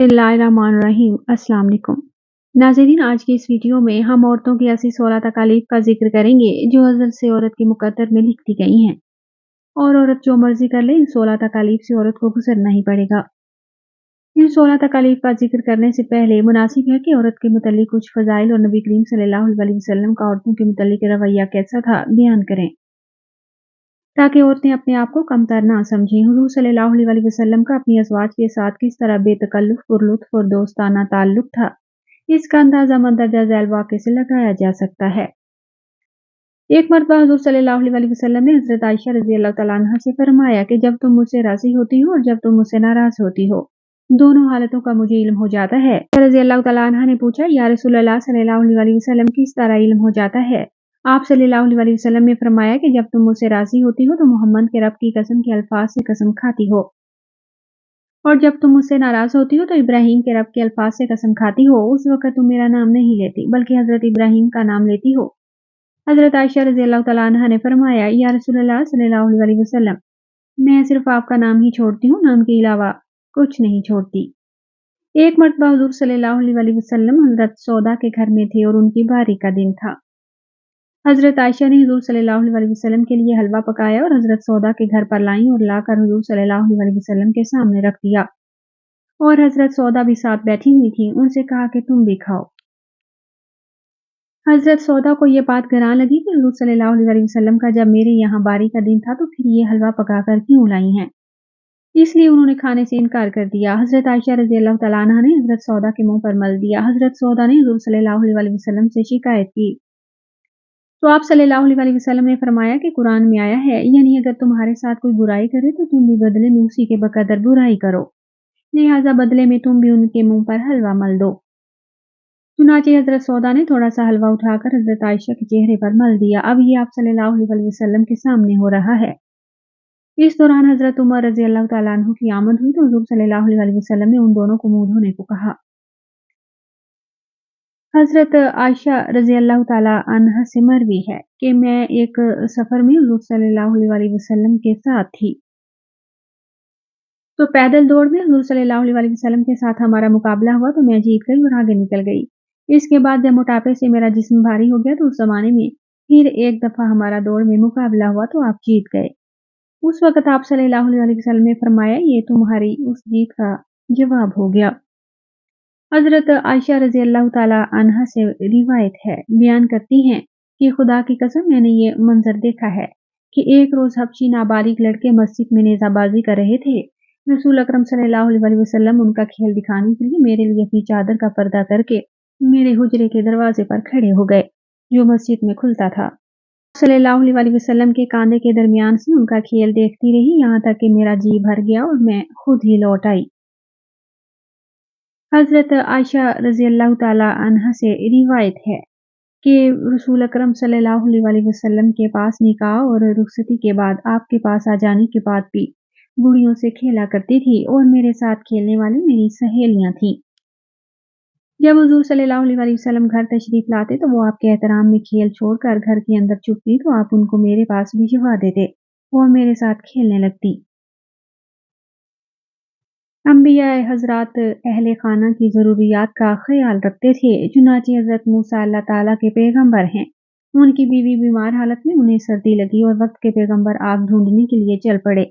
बिस्मिल्लाहिर्रहमानिर्रहीम। अस्सलाम वालेकुम नाज़रीन, आज की इस वीडियो में हम औरतों की ऐसी 16 तकालीफ का जिक्र करेंगे जो हज़रत से औरत के मुकद्दर में लिख दी गई हैं, और औरत जो मर्जी कर ले, इन 16 तकालीफ से औरत को गुजरना ही पड़ेगा। इन 16 तकालीफ का जिक्र करने से पहले मुनासिब है कि औरत के मुतालिक कुछ फ़ज़ाइल और नबी करीम सल्लल्लाहु अलैहि वसल्लम का औरतों के मुतालिक रवैया कैसा था बयान करें, ताकि औरतें अपने आप को कमतर ना समझें। हुज़ूर सल्लल्लाहु अलैहि वसल्लम का अपनी अज़वाज के साथ किस तरह बेतकल्लुफ़, पुरलुत्फ़ और दोस्ताना ताल्लुक था, इसका अंदाज़ा मंदरजा झैल वाक़े से लगाया जा सकता है। एक मरतबा हुज़ूर सल्लल्लाहु अलैहि वसल्लम ने हज़रत आयशा रज़ियल्लाहु तआला अन्हा से फरमाया कि जब तुम मुझसे राज़ी होती हो और जब तुम मुझसे नाराज़ होती हो, दोनों हालतों का मुझे इल्म हो जाता है। रज़ियल्लाहु तआला अन्हा ने पूछा, या रसूलल्लाह सल्लल्लाहु अलैहि वसल्लम किस तरह इल्म हो जाता है? आप सल्लल्लाहु अलैहि वसल्लम ने फरमाया कि जब तुम मुझसे राज़ी होती हो तो मोहम्मद के रब की कसम के अल्फाज से कसम खाती हो, और जब तुम मुझसे नाराज़ होती हो तो इब्राहीम के रब के अल्फाज से कसम खाती हो। उस वक़्त तुम मेरा नाम नहीं लेती बल्कि हज़रत इब्राहीम का नाम लेती हो। हज़रत आयशा रज़ियल्लाहु तआला अन्हा ने फरमाया, या रसूलल्लाह सल्लल्लाहु अलैहि वसल्लम, मैं सिर्फ आपका नाम ही छोड़ती हूँ, नाम के अलावा कुछ नहीं छोड़ती। एक मरतबा हुज़ूर सल्लल्लाहु अलैहि वसल्लम हज़रत सौदा के घर में थे और उनकी बारी का दिन था। हज़रत आयशा ने हुज़ूर सल्लल्लाहु अलैहि वसल्लम के लिए हलवा पकाया और हज़रत सौदा के घर पर लाईं और लाकर हुज़ूर सल्लल्लाहु अलैहि वसल्लम के सामने रख दिया, और हज़रत सौदा भी साथ बैठी हुई थी। उनसे कहा कि तुम भी खाओ। हज़रत सौदा को ये बात गरां लगी कि हुज़ूर सल्लल्लाहु अलैहि वसल्लम का जब मेरे यहाँ बारी का दिन था तो फिर ये हलवा पकाकर क्यों लाई हैं, इसलिए उन्होंने खाने से इनकार कर दिया। हज़रत आयशा रज़ियल्लाहु तआला अन्हा ने हज़रत सौदा के मुंह पर मल दिया। हज़रत सौदा ने हुज़ूर सल्लल्लाहु अलैहि वसल्लम से शिकायत की तो आप सल्लल्लाहु अलैहि वसल्लम ने फरमाया कि कुरान में आया है, यानी अगर तुम्हारे साथ कोई बुराई करे तो तुम भी बदले में उसी के बकदर बुराई करो, लिहाजा बदले में तुम भी उनके मुंह पर हलवा मल दो। चुनाचे हज़रत सौदा ने थोड़ा सा हलवा उठाकर हज़रत आयशा के चेहरे पर मल दिया। अब ये आप सल्लल्लाहु अलैहि वसल्लम के सामने हो रहा है। इस दौरान हज़रत उमर रज़ियल्लाहु तआला अन्हु की आमद हुई तो हुज़ूर सल्लल्लाहु अलैहि वसल्लम ने उन दोनों को मुंह धोने को कहा। हज़रत आयशा रज़ियल्लाहु तआला अन्हा से मरवी है कि मैं एक सफ़र में हुज़ूर सल्लल्लाहु अलैहि वसल्लम के साथ थी, तो पैदल दौड़ में हुज़ूर सल्लल्लाहु अलैहि वसल्लम के साथ हमारा मुकाबला हुआ तो मैं जीत गई और आगे निकल गई। इसके बाद जब मोटापे से मेरा जिस्म भारी हो गया तो उस ज़माने में फिर एक दफ़ा हमारा दौड़ में मुकाबला हुआ तो आप जीत गए। उस वक़्त आप सल्लल्लाहु अलैहि वसल्लम ने फरमाया, ये तुम्हारी उस जीत का जवाब हो गया। हज़रत आयशा रज़ियल्लाहु तआला अन्हा से रिवायत है, बयान करती हैं कि खुदा की कसम मैंने ये मंजर देखा है कि एक रोज़ हबशी नाबालिग लड़के मस्जिद में नेज़ाबाजी कर रहे थे। रसूल अकरम सल्लल्लाहु अलैहि वसल्लम उनका खेल दिखाने के लिए मेरे लिए अपनी चादर का पर्दा करके मेरे हुजरे के दरवाजे पर खड़े हो गए, जो मस्जिद में खुलता था। सल्लल्लाहु अलैहि वसल्लम के कांधे के दरमियान से उनका खेल देखती रही, यहाँ तक कि मेरा जी भर गया और मैं खुद ही लौट आई। हज़रत आयशा रज़ियल्लाहु तआला अन्हा से रिवायत है कि रसूल अकरम सल्लल्लाहु अलैहि वसल्लम के पास निकाह और रुखसती के बाद आपके पास आ जाने के बाद भी गुड़ियों से खेला करती थी और मेरे साथ खेलने वाली मेरी सहेलियां थीं। जब हुज़ूर सल्लल्लाहु अलैहि वसल्लम घर तशरीफ लाते तो वो आपके एहतराम में खेल छोड़कर घर के अंदर छुपती तो आप उनको मेरे पास भिजवा देते और मेरे साथ खेलने लगती। अंबिया हज़रात अहले खाना की ज़रूरियात का ख़याल रखते थे। चुनांचे हज़रत मूसा अल्लाह ताला के पैगंबर हैं। उनकी बीवी बीमार हालत में उन्हें सर्दी लगी और वक्त के पैगंबर आग ढूंढने के लिए चल पड़े।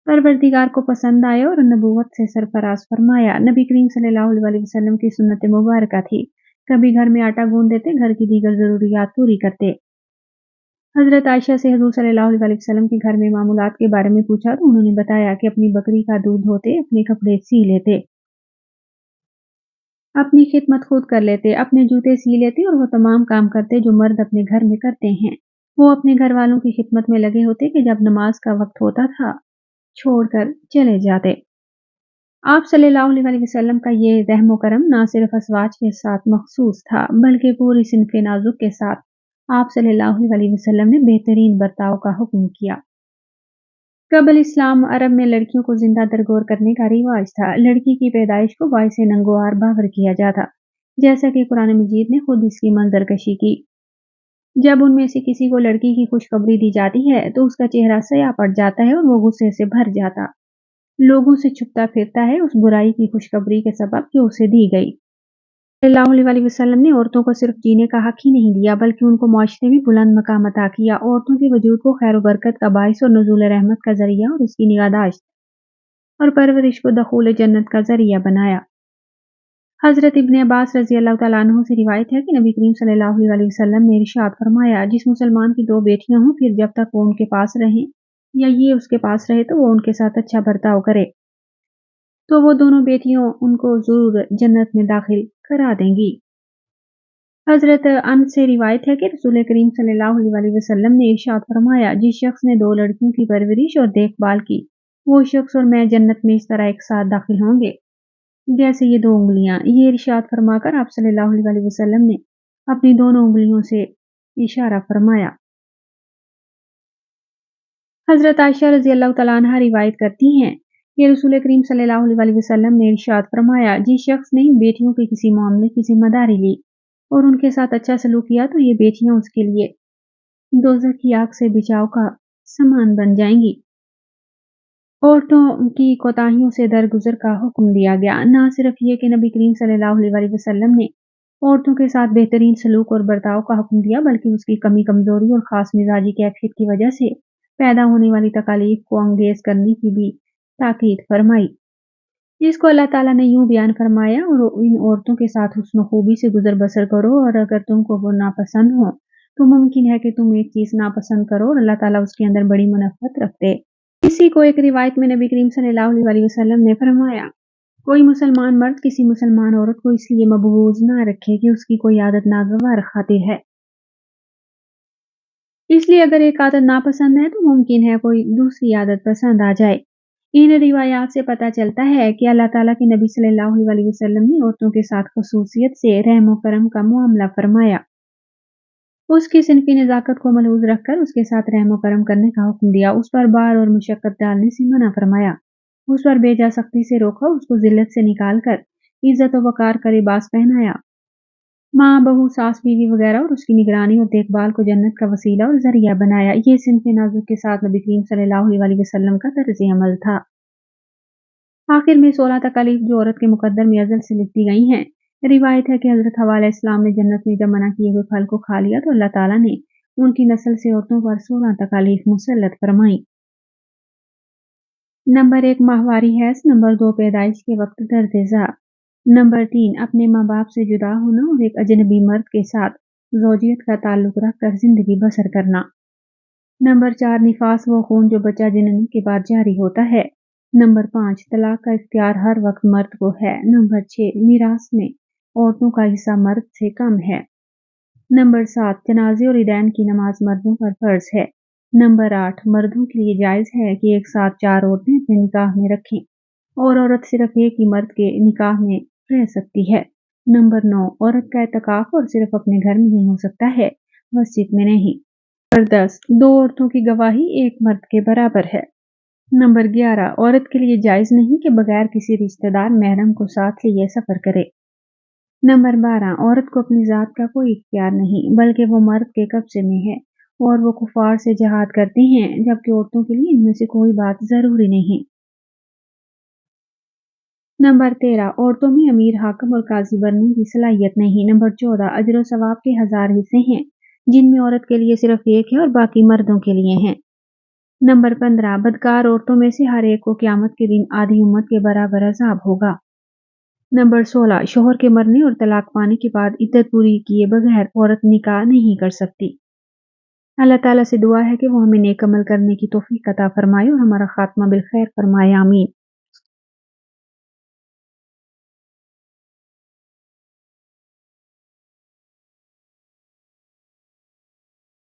परवरदिगार को पसंद आया और नबूवत से सरफराज फरमाया। नबी करीम सल्लल्लाहु अलैहि वसल्लम की सुन्नत मुबारक थी, कभी घर में आटा गूंद देते, घर की दीगर ज़रूरियात पूरी करते। हज़रत आयशा से हुज़ूर सल्लल्लाहु अलैहि वसल्लम के घर में मामूलात के बारे में पूछा तो उन्होंने बताया कि अपनी बकरी का दूध धोते, अपने कपड़े सी लेते, अपनी खिदमत खुद कर लेते, अपने जूते सी लेते और वो तमाम काम करते जो मर्द अपने घर में करते हैं। वो अपने घर वालों की खिदमत में लगे होते कि जब नमाज का वक्त होता था छोड़कर चले जाते। आप सल्लल्लाहु अलैहि वसल्लम का ये रहम करम न सिर्फ अज़वाज के साथ मखसूस था बल्कि पूरी सिनफ़े नाज़ुक के साथ आप सल्लल्लाहु अलैहि वसल्लम ने बेहतरीन बर्ताव का हुक्म किया। कबल इस्लाम अरब में लड़कियों को जिंदा दरगोर करने का रिवाज था। लड़की की पैदाइश को बाइसे नंगोआर बावर किया जाता, जैसा कि कुरान मजीद ने खुद इसकी मंजरकशी की। जब उनमें से किसी को लड़की की खुशखबरी दी जाती है तो उसका चेहरा सया पड़ जाता है और वो गुस्से से भर जाता। लोगों से छुपता फिरता है उस बुराई की खुशखबरी के सबब जो उसे दी गई। सल्लल्लाहु अलैहि वसल्लम ने औरतों को सिर्फ जीने का हक ही नहीं दिया बल्कि उनको मुआशरे में बुलंद मकाम अता किया। औरतों के वजूद को खैर व बरकत का बाइस और नुज़ूल रहमत का जरिया और इसकी निगाहदाश्त और परवरिश को दखूल जन्नत का जरिया बनाया। हजरत इब्ने अब्बास रजी अल्लाह तआला अन्हु से रिवायत है कि नबी करीम सल्लल्लाहु अलैहि वसल्लम ने इरशाद फरमाया, जिस मुसलमान की 2 बेटियां हों फिर जब तक वो उनके पास रहें या ये उसके पास रहे तो वो उनके साथ अच्छा बर्ताव करे तो वो दोनों बेटियों उनको जरूर जन्नत में दाखिल करा देंगी। हजरत अनस से रिवायत है कि रसूल करीम सल्लल्लाहु अलैहि वसल्लम ने इरशाद फरमाया, जिस शख्स ने 2 लड़कियों की परवरिश और देखभाल की वो शख्स और मैं जन्नत में इस तरह एक साथ दाखिल होंगे जैसे ये 2 उंगलियां। ये इरशाद फरमाकर आप सल्लल्लाहु अलैहि वसल्लम ने अपनी दोनों उंगलियों से इशारा फरमाया। हजरत आयशा रजी अल्लाह तआला अन्हा रिवायत करती हैं कि रसूल करीम सल्लल्लाहु अलैहि वसल्लम ने इरशाद फरमाया, जिस शख्स ने बेटियों के किसी मामले की जिम्मेदारी ली और उनके साथ अच्छा सलूक किया तो ये बेटियां उसके लिए दोज़ख की आग से बचाव का सामान बन जाएंगी। औरतों की कोताहियों से दरगुजर का हुक्म दिया गया। न सिर्फ ये कि नबी करीम सल्लल्लाहु अलैहि वसल्लम ने औरतों के साथ बेहतरीन सलूक और बर्ताव का हुक्म दिया बल्कि उसकी कमी कमजोरी और खास मिजाजी कैफियत की वजह से पैदा होने वाली तकालीफ को अंगेज करने की भी ताकीद फरमाई। इसको अल्लाह ताला ने यूं बयान फरमाया, और इन औरतों के साथ हुस्न खूबी से गुजर बसर करो और अगर तुमको वो नापसंद हो तो मुमकिन है कि तुम एक चीज नापसंद करो और अल्लाह ताला उसके अंदर बड़ी मुनफ़्फ़त रखते। इसी को एक रिवायत में नबी करीम सल्लल्लाहु अलैहि वसल्लम ने फरमाया, कोई मुसलमान मर्द किसी मुसलमान औरत को इसलिए मबगूज ना रखे कि उसकी कोई आदत नागवार खातिर है। इसलिए अगर एक आदत नापसंद है तो मुमकिन है कोई दूसरी आदत पसंद आ जाए। इन रिवायात से पता चलता है कि अल्लाह ताला के नबी सल्लल्लाहु अलैहि वसल्लम ने औरतों के साथ खसूसियत से रहम करम का मुआमला फरमाया। उसकी सिनफी नज़ाकत को मलहूज़ रखकर उसके साथ रहम करम करने का हुक्म दिया। उस पर बार और मुशक्कत डालने से मना फरमाया। उस पर बेजा सख्ती से रोका, उसको जिल्लत से निकाल कर इज्जत और वकार का लिबास पहनाया। माँ, बहू, सास, बीवी वगैरह और उसकी निगरानी और देखभाल को जन्नत का वसीला और जरिया बनाया। ये सिनफ़े नाज़ुक के साथ नबी करीम सल्लल्लाहु अलैहि वसल्लम का तर्ज़ अमल था। आखिर में 16 तकालीफ जो औरत के मुकद्दर में अज़ल से लिखी गई हैं। रिवायत है कि हज़रत हव्वा अलैहिस्सलाम ने जन्नत में जब मना किए हुए फल को खा लिया तो अल्लाह ताला ने उनकी नस्ल से औरतों पर 16 तकालीफ मुसल्लत फरमाई। नंबर 1 माहवारी हैज़, नंबर 2 पैदाइश के वक्त दर्द ज़ा, नंबर 3 अपने माँ बाप से जुदा होना और एक अजनबी मर्द के साथ ज़ौजियत का ताल्लुक रखकर जिंदगी बसर करना। नंबर 4 निफास वो खून जो बच्चा जनने के बाद जारी होता है। नंबर 5 तलाक का इख्तियार हर वक्त मर्द को है। नंबर 6 मीरास में औरतों का हिस्सा मर्द से कम है। नंबर 7 जनाजे और ईदैन की नमाज मर्दों पर फर्ज है। नंबर 8 मर्दों के लिए जायज़ है कि एक साथ 4 औरतें अपने निकाह में रखें और औरत सिर्फ एक ही मर्द के निकाह में रह सकती है। नंबर 9 औरत का एतकाफ और सिर्फ अपने घर में ही हो सकता है, मस्जिद में नहीं। नंबर 10 2 औरतों की गवाही एक मर्द के बराबर है। नंबर 11 औरत के लिए जायज़ नहीं कि बगैर किसी रिश्तेदार महरम को साथ लिए सफ़र करे। नंबर 12 औरत को अपनी ज़ात का कोई इख्तियार नहीं बल्कि वो मर्द के कब्ज़े में है और वो कुफ़ार से जिहाद करती हैं, जबकि औरतों के लिए इनमें से कोई बात ज़रूरी नहीं। नंबर 13 औरतों में अमीर, हाकिम और काजी बनने की सलाहियत नहीं। नंबर 14 अजर व सवाब के 1000 हिस्से हैं, जिनमें औरत के लिए सिर्फ एक है और बाकी मर्दों के लिए हैं। नंबर 15 बदकार औरतों में से हर एक को क़यामत के दिन आधी उम्मत के बराबर अज़ाब होगा। नंबर 16 शोहर के मरने और तलाक पाने के बाद इद्दत पूरी किए बगैर औरत निकाह नहीं कर सकती। अल्लाह ताला से दुआ है कि वो हमें नेक अमल करने की तौफीक अता फरमाए और हमारा खात्मा बिल खैर फरमाए, आमीन।